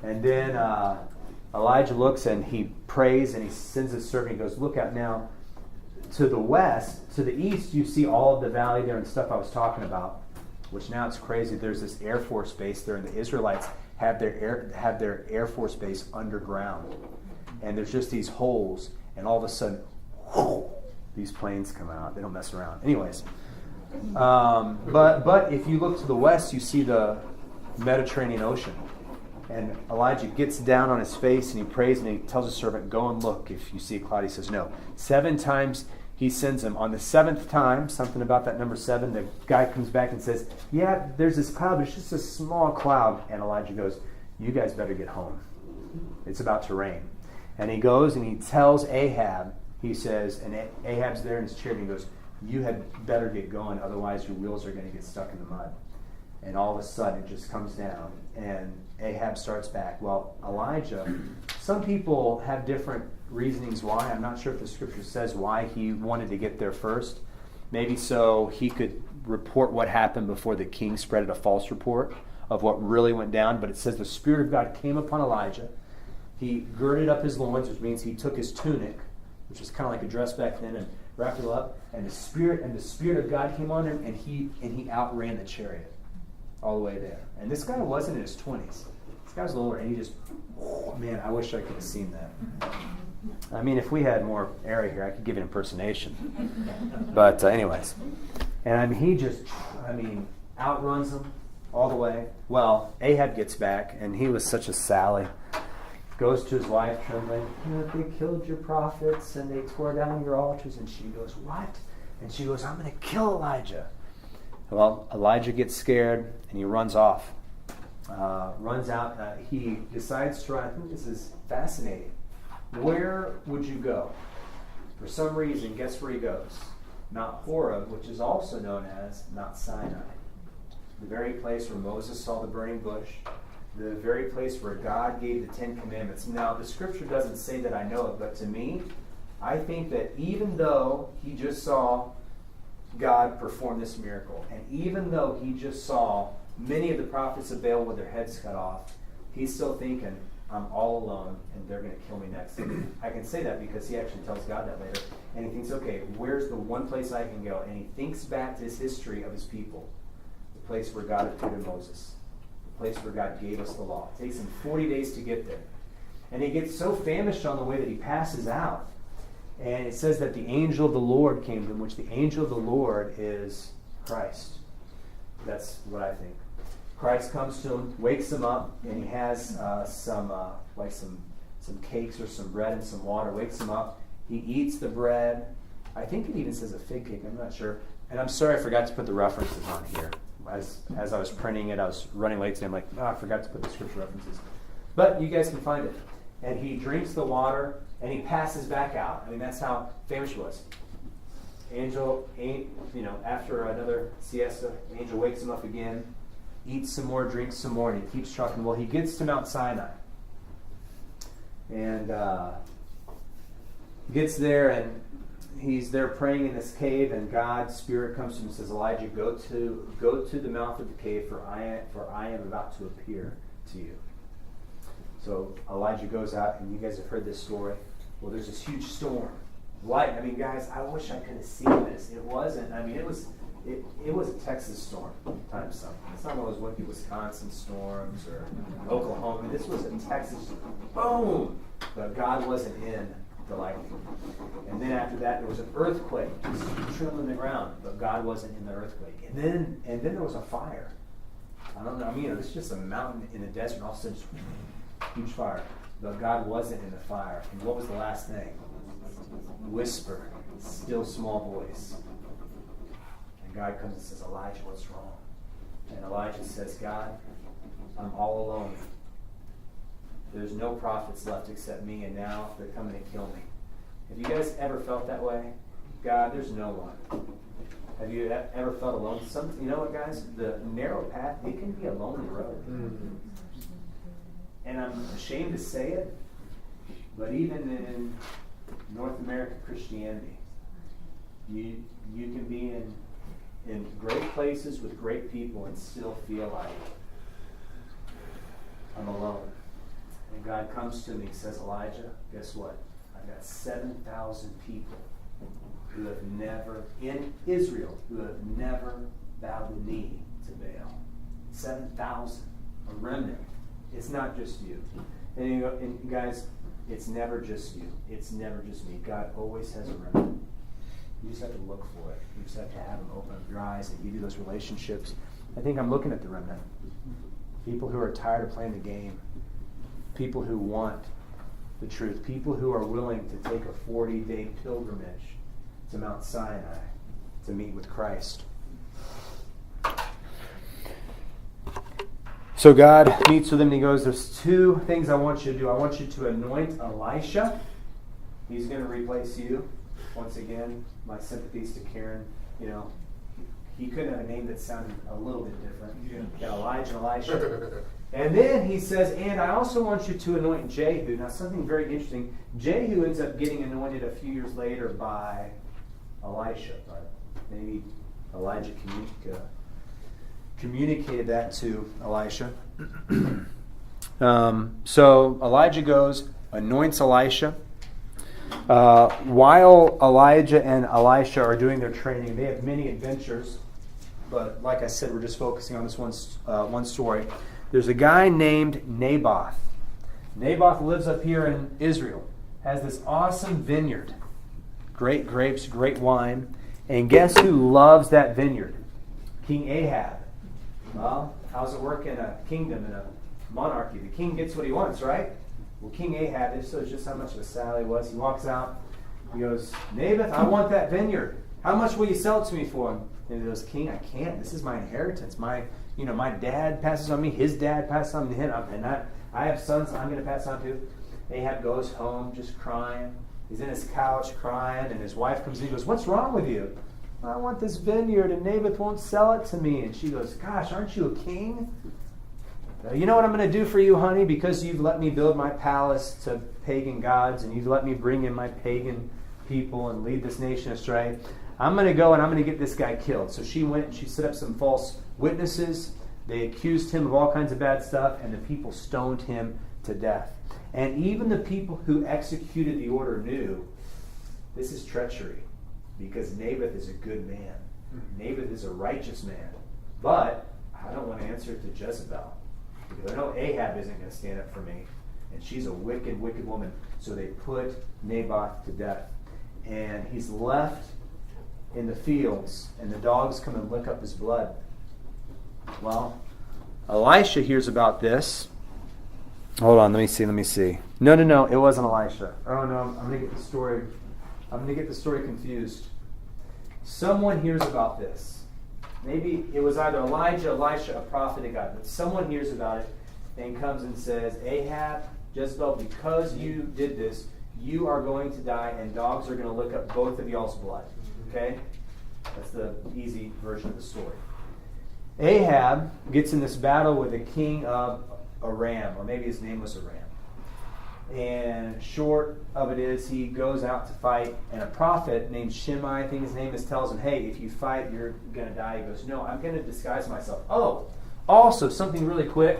And then Elijah looks, and he prays, and he sends his servant. He goes, look out now. To the west, to the east, you see all of the valley there and stuff I was talking about, which now it's crazy. There's this Air Force base there, and the Israelites have their Air Force base underground. And there's just these holes, and all of a sudden, these planes come out. They don't mess around. Anyways, but if you look to the west, you see the Mediterranean Ocean. And Elijah gets down on his face, and he prays, and he tells his servant, go and look if you see a cloud. He says, no. 7 times he sends him. On the 7th time, something about that number 7, the guy comes back and says, yeah, there's this cloud, but it's just a small cloud. And Elijah goes, you guys better get home. It's about to rain. And he goes and he tells Ahab, he says, and Ahab's there in his chair, and he goes, you had better get going, otherwise your wheels are going to get stuck in the mud. And all of a sudden it just comes down, and Ahab starts back. Well, Elijah, some people have different reasonings why. I'm not sure if the scripture says why he wanted to get there first. Maybe so he could report what happened before the king spread a false report of what really went down. But it says the Spirit of God came upon Elijah. He girded up his loins, which means he took his tunic, which was kind of like a dress back then, and wrapped it up. And the Spirit of God came on him, and he outran the chariot all the way there. And this guy wasn't in his 20s. This guy was older, and he just, man, I wish I could have seen that. I mean, if we had more area here, I could give an impersonation. But anyways. And I mean, he just, outruns them all the way. Well, Ahab gets back, and he was such a sally. Goes to his wife, trembling, they killed your prophets, and they tore down your altars. And she goes, what? And she goes, I'm going to kill Elijah. Well, Elijah gets scared, and he runs off. runs out. He decides to run. I think this is fascinating. Where would you go? For some reason, guess where he goes? Mount Horeb, which is also known as Mount Sinai. The very place where Moses saw the burning bush. The very place where God gave the Ten Commandments. Now, the scripture doesn't say that I know it, but to me, I think that even though he just saw God perform this miracle, and even though he just saw many of the prophets of Baal with their heads cut off, he's still thinking, I'm all alone, and they're going to kill me next. I can say that because he actually tells God that later. And he thinks, okay, where's the one place I can go? And he thinks back to his history of his people. The place where God appeared to Moses. The place where God gave us the law. It takes him 40 days to get there. And he gets so famished on the way that he passes out. And it says that the angel of the Lord came to him, which the angel of the Lord is Christ. That's what I think. Christ comes to him, wakes him up, and he has some cakes or some bread and some water. Wakes him up. He eats the bread. I think it even says a fig cake. I'm not sure. And I'm sorry I forgot to put the references on here. As I was printing it, I was running late today. I'm like, I forgot to put the scripture references. But you guys can find it. And he drinks the water, and he passes back out. I mean, that's how famous he was. Angel, after another siesta, angel wakes him up again, eats some more, drinks some more, and he keeps trucking. Well, he gets to Mount Sinai. And gets there, and he's there praying in this cave, and God's Spirit comes to him and says, Elijah, go to the mouth of the cave, for I am about to appear to you. So Elijah goes out, and you guys have heard this story. Well, there's this huge storm. Light. I mean, guys, I wish I could have seen this. It wasn't. I mean, it was a Texas storm times something. It's not one of those wimpy Wisconsin storms or Oklahoma. This was a Texas boom. But God wasn't in the lightning. And then after that, there was an earthquake, just trembling the ground. But God wasn't in the earthquake. And then there was a fire. I don't know. I mean, it's just a mountain in the desert, and all of a sudden, just huge fire. But God wasn't in the fire. And what was the last thing? Whisper, still small voice. And God comes and says, Elijah, what's wrong? And Elijah says, God, I'm all alone. There's no prophets left except me, and now they're coming to kill me. Have you guys ever felt that way? God, there's no one. Have you ever felt alone? You know what, guys? The narrow path, it can be a lonely road. Mm-hmm. And I'm ashamed to say it, but even in North American Christianity, you can be in great places with great people and still feel like I'm alone. And God comes to me and says, Elijah, guess what? I've got 7,000 people who have never, in Israel, who have never bowed the knee to Baal. 7,000, a remnant. It's not just you. And guys, it's never just you. It's never just me. God always has a remnant. You just have to look for it. You just have to have Him open up your eyes and give you those relationships. I think I'm looking at the remnant. People who are tired of playing the game. People who want the truth. People who are willing to take a 40-day pilgrimage to Mount Sinai to meet with Christ. So God meets with him and he goes, there's two things I want you to do. I want you to anoint Elisha. He's going to replace you. Once again, my sympathies to Karen. He couldn't have a name that sounded a little bit different. Yeah. Elijah and Elisha. And then he says, and I also want you to anoint Jehu. Now, something very interesting. Jehu ends up getting anointed a few years later by Elisha. But maybe Elijah communicated that to Elisha. So Elijah goes, anoints Elisha. While Elijah and Elisha are doing their training, they have many adventures. But like I said, we're just focusing on this one story. There's a guy named Naboth. Naboth lives up here in Israel. Has this awesome vineyard. Great grapes, great wine. And guess who loves that vineyard? King Ahab. Well, how's it work in a kingdom, in a monarchy? The king gets what he wants, right? Well, King Ahab, this shows just how much of a sally he was. He walks out. He goes, Naboth, I want that vineyard. How much will you sell it to me for? And he goes, King, I can't. This is my inheritance. My my dad passes on me, his dad passes on to him, and I have sons I'm going to pass on to. Ahab goes home just crying. He's in his couch crying, and his wife comes in and goes, what's wrong with you? I want this vineyard, and Naboth won't sell it to me. And she goes, gosh, aren't you a king? You know what I'm going to do for you, honey? Because you've let me build my palace to pagan gods, and you've let me bring in my pagan people and lead this nation astray, I'm going to go and I'm going to get this guy killed. So she went and she set up some false witnesses. They accused him of all kinds of bad stuff, and the people stoned him to death. And even the people who executed the order knew this is treachery, because Naboth is a good man. Naboth is a righteous man. But I don't want to answer to Jezebel, because I know Ahab isn't going to stand up for me, and she's a wicked, wicked woman. So they put Naboth to death. And he's left in the fields, and the dogs come and lick up his blood. Well, Elisha hears about this. Hold on, let me see. No, it wasn't Elisha. Oh no, I'm going to get the story confused. Someone hears about this. Maybe it was either Elijah, Elisha, a prophet of God, but someone hears about it and comes and says, Ahab, Jezebel, because you did this, you are going to die, and dogs are going to lick up both of y'all's blood. Okay? That's the easy version of the story. Ahab gets in this battle with the king of Aram, or maybe his name was Aram. And short of it is, he goes out to fight, and a prophet named Shimei, I think his name is, tells him, hey, if you fight, you're going to die. He goes, no, I'm going to disguise myself. Oh, also, something really quick.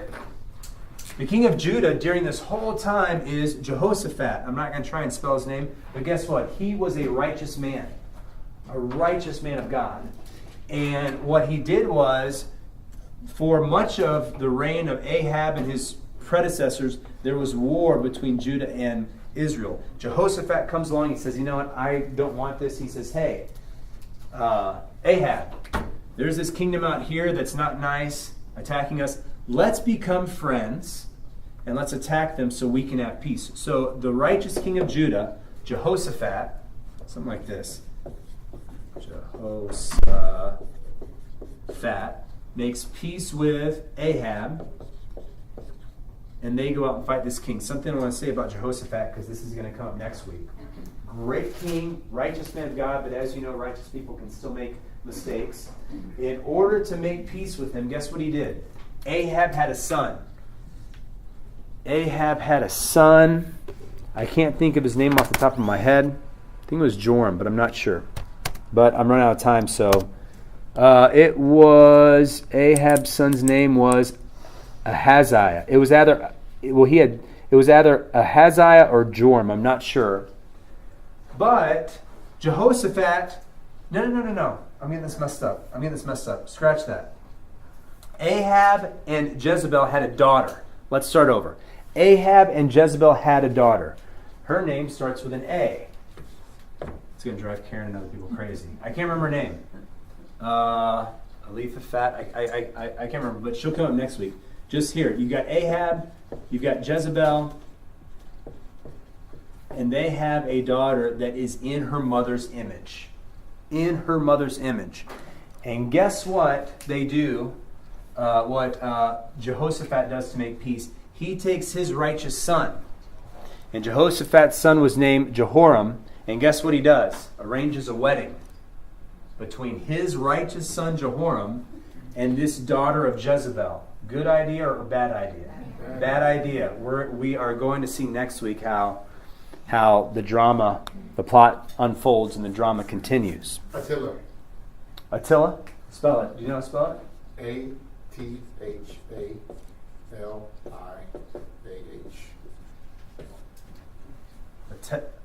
The king of Judah during this whole time is Jehoshaphat. I'm not going to try and spell his name, but guess what? He was a righteous man of God. And what he did was, for much of the reign of Ahab and his predecessors, there was war between Judah and Israel. Jehoshaphat comes along, he says, you know what, I don't want this. He says, hey, Ahab, there's this kingdom out here that's not nice, attacking us. Let's become friends, and let's attack them so we can have peace. So the righteous king of Judah, Jehoshaphat, something like this, Jehoshaphat, makes peace with Ahab, and they go out and fight this king. Something I want to say about Jehoshaphat, because this is going to come up next week. Great king, righteous man of God, but as you know, righteous people can still make mistakes. In order to make peace with him, guess what he did? Ahab had a son. I can't think of his name off the top of my head. I think it was Joram, but I'm not sure. But I'm running out of time, so it was Ahab's son's name was Ahaziah. It was either Ahaziah or Joram. I'm not sure. But Jehoshaphat, no. I'm getting this messed up. Scratch that. Ahab and Jezebel had a daughter. Let's start over. Ahab and Jezebel had a daughter. Her name starts with an A. It's going to drive Karen and other people crazy. I can't remember her name. Eliphalet. I can't remember, but she'll come up next week. Just here, you got Ahab, you got Jezebel, and they have a daughter that is in her mother's image. And guess what they do? What Jehoshaphat does to make peace? He takes his righteous son, and Jehoshaphat's son was named Jehoram, and guess what he does? Arranges a wedding between his righteous son Jehoram and this daughter of Jezebel. Good idea or bad idea? Bad idea. We are going to see next week how the plot unfolds and the drama continues. Attila? Spell it. Do you know how to spell it? Athalih.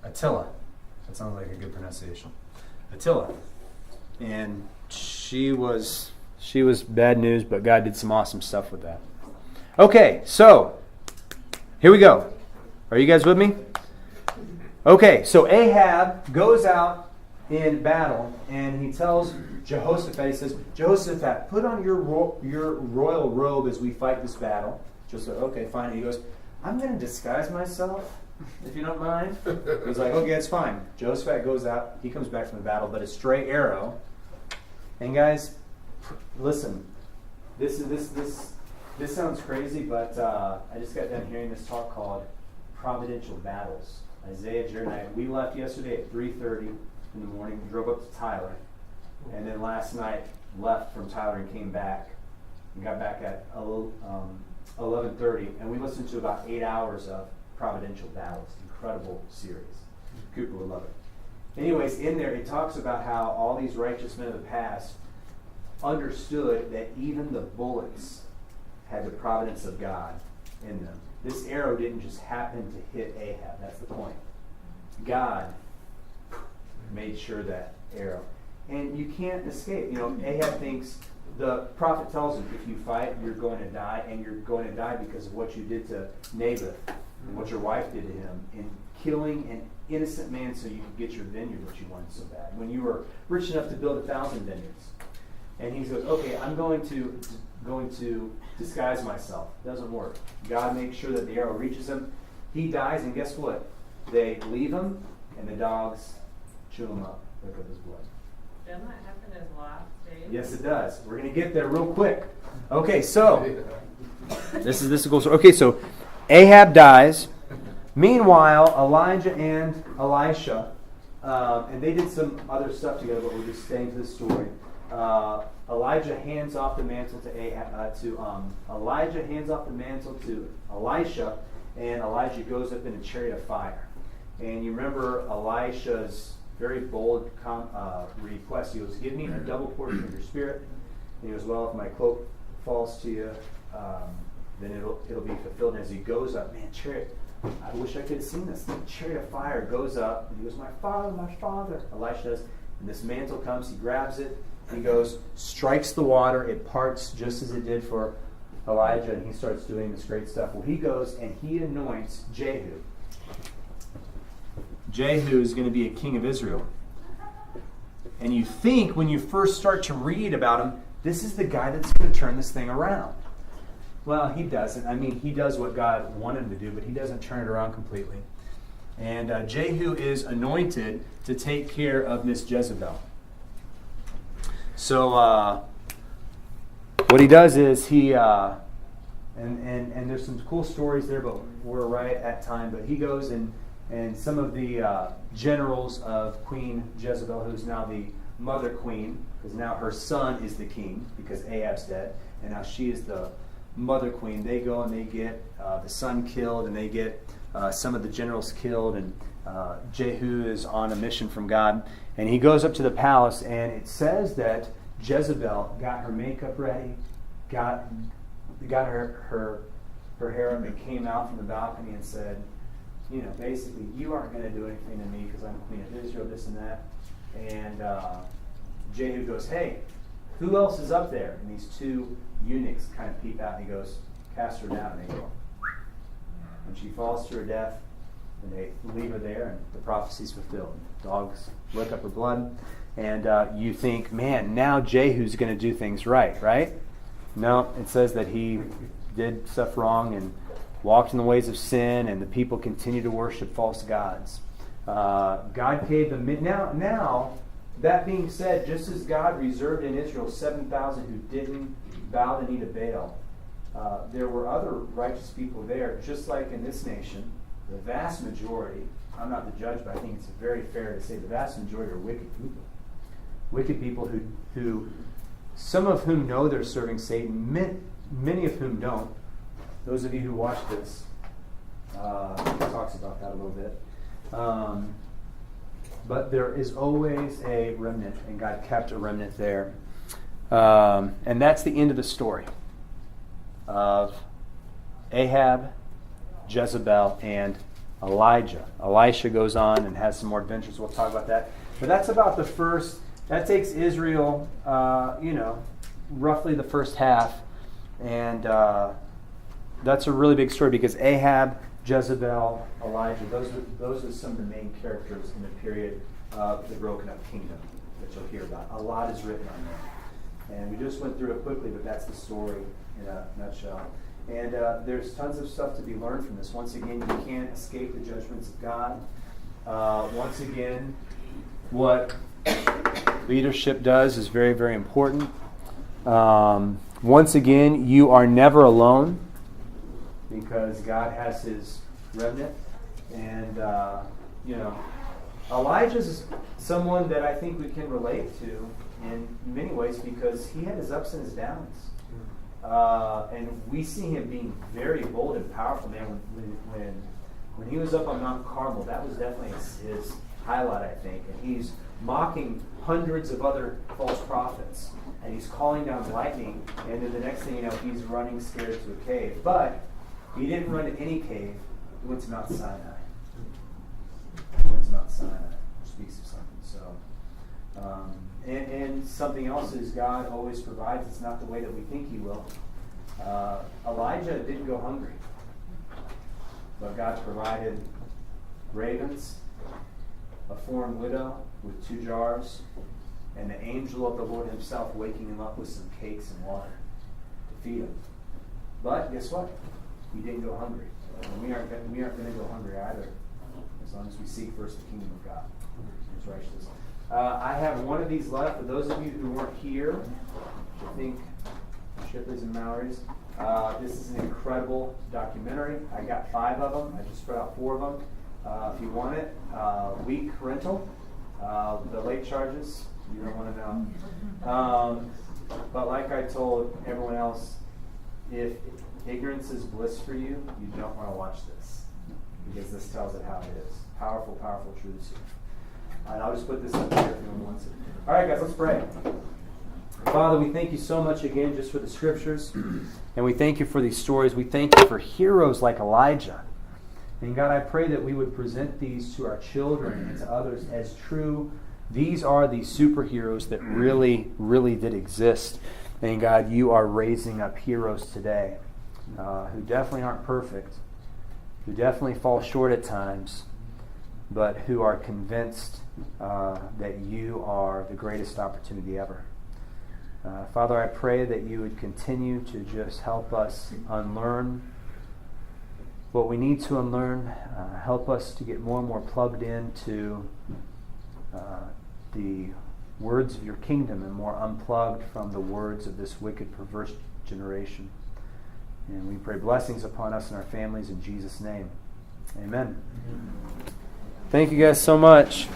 Attila. That sounds like a good pronunciation. Attila. And she was bad news, but God did some awesome stuff with that. Okay, so here we go. Are you guys with me? Okay, so Ahab goes out in battle, and he tells Jehoshaphat, he says, Jehoshaphat, put on your royal robe as we fight this battle. Jehoshaphat, okay, fine. And he goes, I'm going to disguise myself, if you don't mind. He's like, okay, it's fine. Jehoshaphat goes out. He comes back from the battle, but a stray arrow. And guys, listen, This sounds crazy, but I just got done hearing this talk called Providential Battles. Isaiah, Jared, and I, we left yesterday at 3:30 in the morning, drove up to Tyler, and then last night left from Tyler and came back, and got back at 11:30, and we listened to about 8 hours of Providential Battles. Incredible series. Cooper would love it. Anyways, in there it talks about how all these righteous men of the past understood that even the bullets had the providence of God in them. This arrow didn't just happen to hit Ahab. That's the point. God made sure that arrow. And you can't escape. You know, Ahab thinks, the prophet tells him, if you fight, you're going to die, and you're going to die because of what you did to Naboth and what your wife did to him in killing an innocent man so you could get your vineyard that you wanted so bad, when you were rich enough to build 1,000 vineyards. And he goes, okay, I'm going to disguise myself. Doesn't work. God makes sure that the arrow reaches him. He dies, and guess what? They leave him, and the dogs chew him up, lick up his blood. Doesn't that happen as last days? Yes, it does. We're going to get there real quick. Okay, so this is a cool story. Okay, so Ahab dies. Meanwhile, Elijah and Elisha, and they did some other stuff together, but we're just staying to this story. Elijah hands off the mantle to Elijah hands off the mantle to Elisha, and Elijah goes up in a chariot of fire. And you remember Elisha's very bold request. He goes, "Give me a double portion of your spirit." And he goes, "Well, if my cloak falls to you, then it'll be fulfilled." And as he goes up, man, chariot. I wish I could have seen this. The chariot of fire goes up, and he goes, "My father, my father." Elisha does, and this mantle comes. He grabs it. He goes, strikes the water. It parts just as it did for Elijah, and he starts doing this great stuff. Well, he goes and he anoints Jehu. Jehu is going to be a king of Israel. And you think when you first start to read about him, this is the guy that's going to turn this thing around. Well, he doesn't. I mean, he does what God wanted him to do, but he doesn't turn it around completely. And Jehu is anointed to take care of Miss Jezebel. So what he does is he, and there's some cool stories there, but we're right at time. But he goes and some of the generals of Queen Jezebel, who's now the mother queen, because now her son is the king, because Ahab's dead, and now she is the mother queen. They go and they get the son killed, and they get some of the generals killed, and Jehu is on a mission from God, and he goes up to the palace, and it says that Jezebel got her makeup ready, got her hair up, and came out from the balcony and said, you know, basically, you aren't going to do anything to me because I'm queen of Israel, this and that. And Jehu goes, "Hey, who else is up there?" And these two eunuchs kind of peep out, and he goes, "Cast her down." And they go, and she falls to her death, and they leave her there, and the prophecy's fulfilled. Dogs lick up her blood, and you think, man, now Jehu's going to do things right? No, it says that he did stuff wrong and walked in the ways of sin, and the people continue to worship false gods. God gave them... Now, that being said, just as God reserved in Israel 7,000 who didn't bow the knee to Baal, there were other righteous people there, just like in this nation. The vast majority, I'm not the judge, but I think it's very fair to say the vast majority are wicked people. Wicked people who some of whom know they're serving Satan, many of whom don't. Those of you who watch this, it talks about that a little bit. But there is always a remnant, and God kept a remnant there. And that's the end of the story of Ahab, Jezebel, and Elijah. Elisha goes on and has some more adventures. We'll talk about that. But that's about the first... That takes Israel, roughly the first half. And that's a really big story because Ahab, Jezebel, Elijah, those are some of the main characters in the period of the broken up kingdom that you'll hear about. A lot is written on that. And we just went through it quickly, but that's the story in a nutshell. And there's tons of stuff to be learned from this. Once again, you can't escape the judgments of God. Once again, what leadership does is very, very important. once again, you are never alone because God has His remnant. And, Elijah's someone that I think we can relate to in many ways because he had his ups and his downs. And we see him being very bold and powerful, man. When he was up on Mount Carmel, that was definitely his highlight, I think. And he's mocking hundreds of other false prophets. And he's calling down lightning. And then the next thing you know, he's running scared to a cave. But he didn't run to any cave. He went to Mount Sinai. Which speaks of something. So, and something else is God always provides. It's not the way that we think He will. Elijah didn't go hungry, but God provided ravens, a foreign widow with 2 jars, and the angel of the Lord Himself waking him up with some cakes and water to feed him. But guess what? He didn't go hungry. And we aren't going to go hungry either, as long as we seek first the kingdom of God and His righteousness. I have one of these left. For those of you who weren't here, I think Shipley's and Mallory's. This is an incredible documentary. I got 5 of them. I just spread out 4 of them. If you want it, week rental. The late charges, you don't want to know. But like I told everyone else, if ignorance is bliss for you, you don't want to watch this. Because this tells it how it is. Powerful, powerful truths here. And I'll just put this up here if anyone wants it. All right, guys, let's pray. Father, we thank You so much again just for the scriptures. And we thank You for these stories. We thank You for heroes like Elijah. And God, I pray that we would present these to our children and to others as true. These are the superheroes that really, really did exist. And God, You are raising up heroes today who definitely aren't perfect, who definitely fall short at times, but who are convinced that You are the greatest opportunity ever. Father, I pray that You would continue to just help us unlearn what we need to unlearn. Help us to get more and more plugged into the words of Your kingdom and more unplugged from the words of this wicked, perverse generation. And we pray blessings upon us and our families in Jesus' name. Amen. Thank you guys so much.